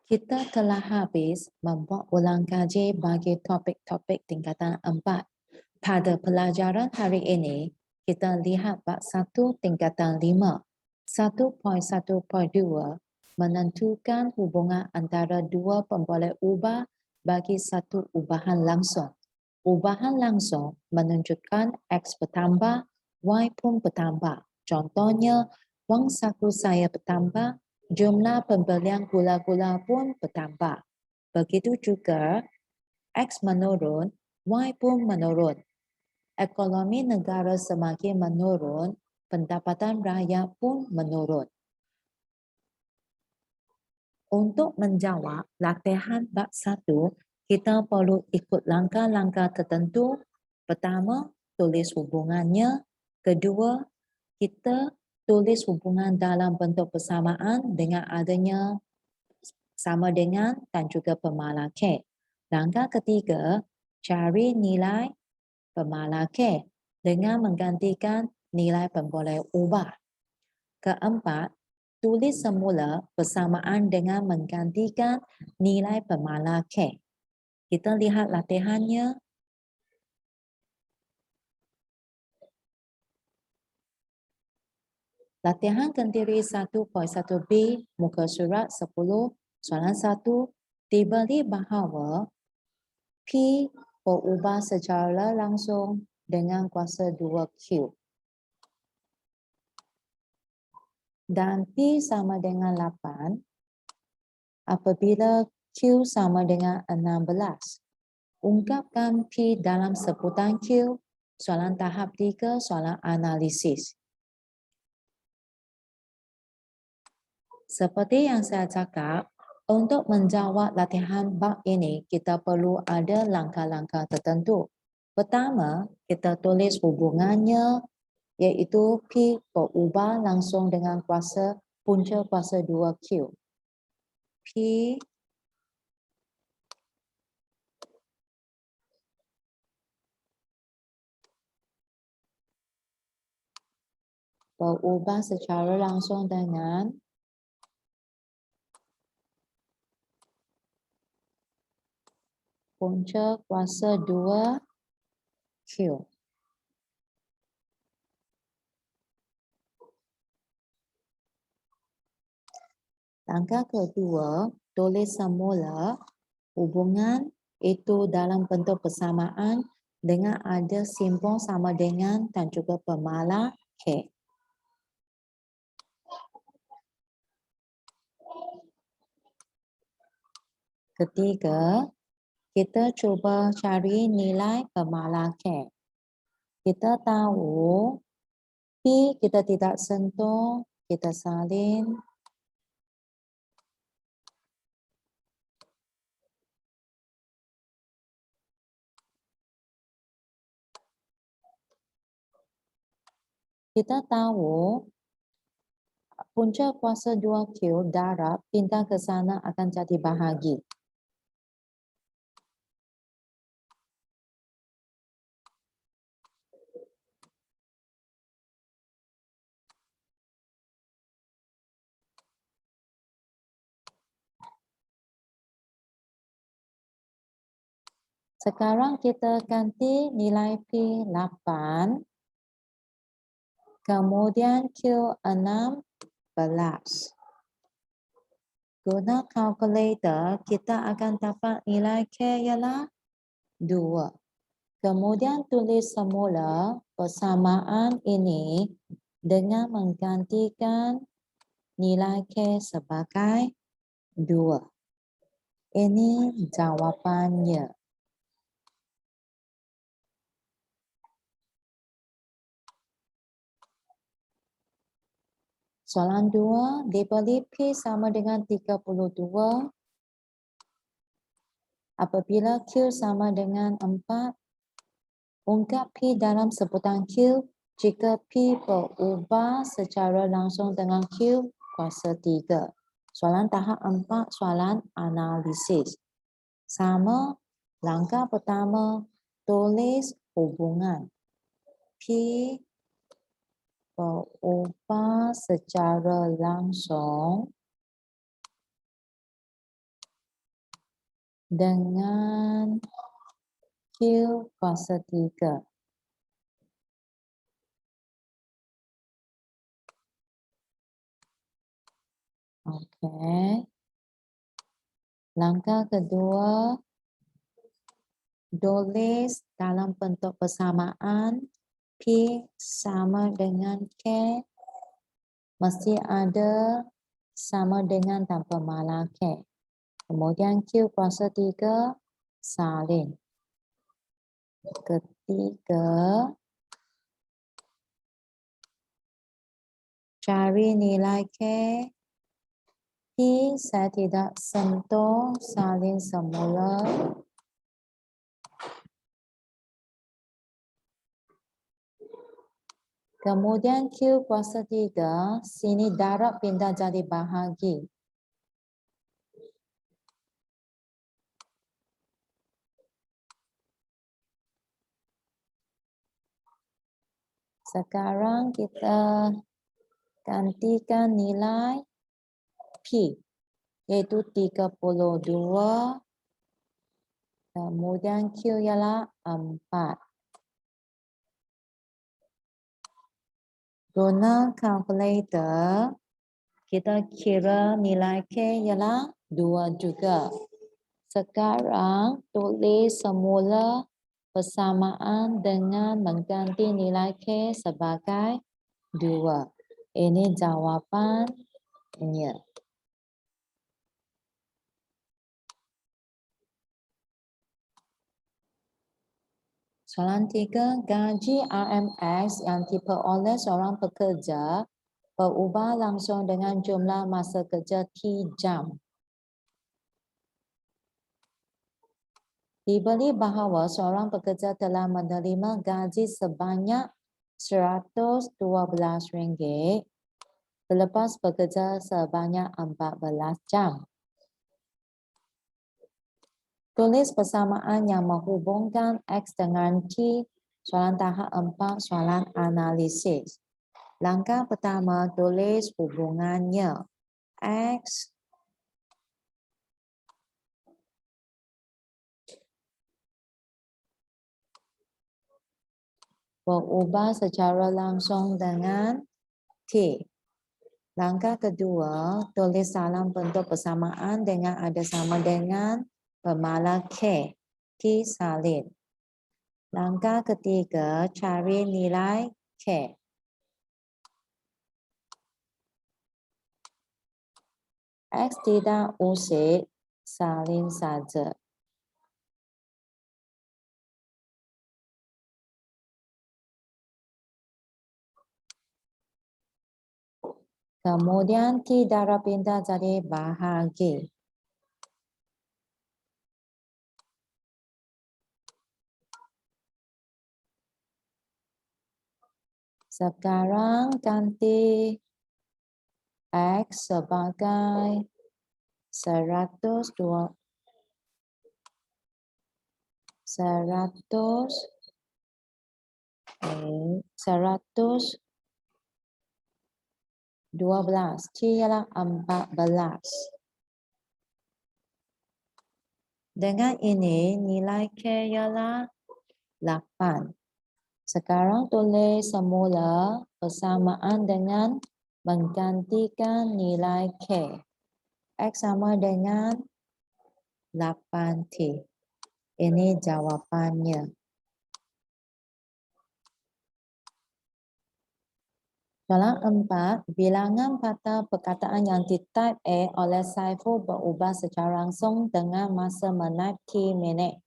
Kita telah habis membuat ulang kaji bagi topik-topik tingkatan 4. Pada pelajaran hari ini, kita lihat bab 1 tingkatan 5. 1.1.2 menentukan hubungan antara dua pemboleh ubah bagi satu ubahan langsung. Ubahan langsung menunjukkan X bertambah, Y pun bertambah. Contohnya, wang saku saya bertambah, jumlah pembelian gula-gula pun bertambah. Begitu juga X menurun, Y pun menurun. Ekonomi negara semakin menurun, pendapatan rakyat pun menurun. Untuk menjawab latihan bab 1, kita perlu ikut langkah-langkah tertentu. Pertama, tulis hubungannya. Kedua, kita tulis hubungan dalam bentuk persamaan dengan adanya sama dengan dan juga pemalah K. Langkah ketiga, cari nilai pemalah K dengan menggantikan nilai pemboleh ubah. Keempat, tulis semula persamaan dengan menggantikan nilai pemalah K. Kita lihat latihannya. Latihan kendiri 1.1b, muka surat 10, soalan 1, diberi bahawa P berubah secara langsung dengan kuasa 2Q. Dan P sama dengan 8 apabila Q sama dengan 16. Ungkapkan P dalam sebutan Q. Soalan tahap 3, soalan analisis. Seperti yang saya cakap, untuk menjawab latihan bab ini, kita perlu ada langkah-langkah tertentu. Pertama, kita tulis hubungannya, iaitu P berubah langsung dengan kuasa punca kuasa 2Q. P berubah secara langsung dengan punca kuasa 2Q. Langkah kedua, tulis semula hubungan itu dalam bentuk persamaan dengan ada simbol sama dengan dan juga pemalah K. Ketiga, kita cuba cari nilai pemalah K. Kita tahu P kita tidak sentuh, kita salin. Kita tahu punca kuasa 2Q darab pindah ke sana akan jadi bahagi. Sekarang kita ganti nilai P 8, kemudian Q 16. Guna kalkulator, kita akan dapat nilai K ialah 2. Kemudian tulis semula persamaan ini dengan menggantikan nilai K sebagai 2. Ini jawapannya. Soalan 2, diberi P sama dengan 32. Apabila Q sama dengan 4, ungkap P dalam sebutan Q jika P berubah secara langsung dengan Q kuasa 3. Soalan tahap 4, soalan analisis. Sama, langkah pertama, tulis hubungan. P berubah secara langsung dengan Q kuasa 3. Okey. Langkah kedua, tulis dalam bentuk persamaan P sama dengan K, mesti ada sama dengan tanpa malah K. Kemudian Q kuasa 3 salin. Ketiga, cari nilai K. P saya tidak sentuh, salin semula. Kemudian Q kuasa 3, sini darab pindah jadi bahagi. Sekarang kita gantikan nilai P, iaitu 32. Kemudian Q ialah 4. Guna kalkulator, kita kira nilai K ialah 2 juga. Sekarang tulis semula persamaan dengan mengganti nilai K sebagai 2. Ini jawapannya. Soalan 3, gaji RMX yang diperoleh seorang pekerja berubah langsung dengan jumlah masa kerja T jam. Dibeli bahawa seorang pekerja telah menerima gaji sebanyak RM112 selepas bekerja sebanyak 14 jam. Tulis persamaan yang menghubungkan X dengan T, soalan tahap 4, soalan analisis. Langkah pertama, tulis hubungannya. X berubah secara langsung dengan T. Langkah kedua, tulis dalam bentuk persamaan dengan ada sama dengan pemala K, T salin. Langkah ketiga, cari nilai K. X tidak usik, salin saja. Kemudian T darab pindah jadi bahagi. Sekarang ganti X sebagai 112 T ialah 14. Dengan ini nilai K ialah 8. Sekarang tulis semula persamaan dengan menggantikan nilai K. X sama dengan 8T. Ini jawapannya. Soalan 4, bilangan kata perkataan yang di-type A oleh Saiful berubah secara langsung dengan masa menaip T minit.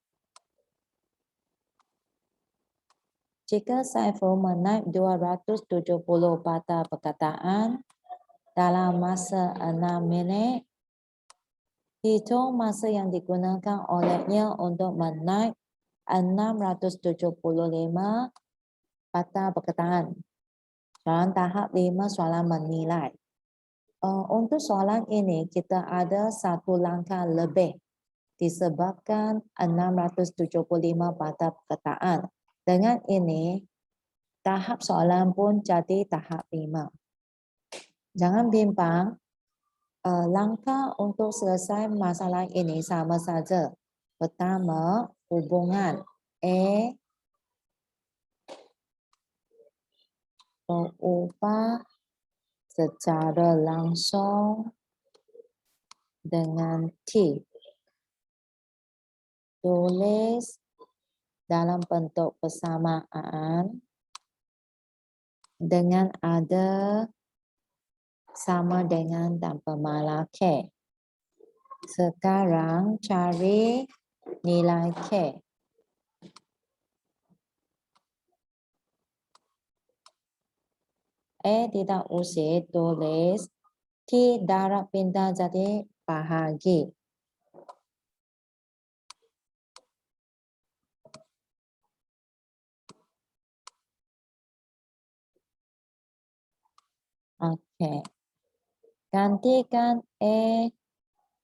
Jika Saiful menaip 270 kata perkataan dalam masa 6 minit, hitung masa yang digunakan olehnya untuk menaip 675 kata perkataan. Soalan tahap 5, soalan menilai. Untuk soalan ini kita ada satu langkah lebih disebabkan 675 kata perkataan. Dengan ini, tahap soalan pun jadi tahap 5. Jangan bimbang, langkah untuk selesai masalah ini sama saja. Pertama, hubungan A berubah secara langsung dengan T. Tulis dalam bentuk persamaan dengan ada sama dengan dan pemalar K. Sekarang cari nilai K. Tidak usah tulis T darab pindah jadi bahagi. Oke. Gantikan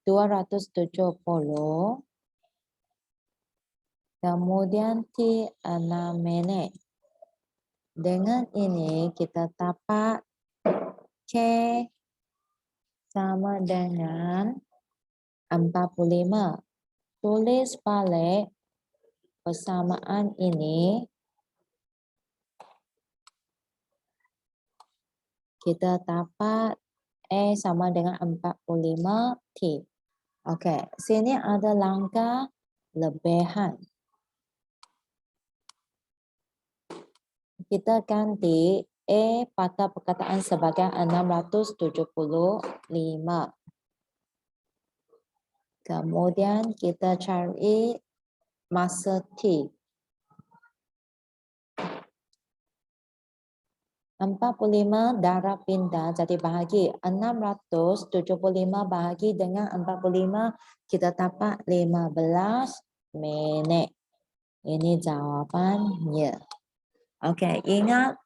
270. Kemudian T 6 menit. Dengan ini kita dapat K sama dengan 45. Tulis balik persamaan ini. Kita dapat sama dengan 45 T. Oke, sini ada langkah lebihan. Kita ganti pada perkataan sebagai 675. Kemudian kita cari masa T. 45 darab pindah jadi bahagi 675 bahagi dengan 45 kita dapat 15 minit. Ini jawabannya. Oke, ingat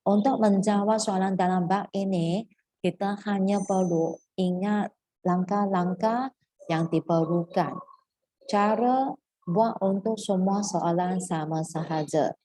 untuk menjawab soalan dalam bab ini kita hanya perlu ingat langkah-langkah yang diperlukan. Cara buat untuk semua soalan sama sahaja.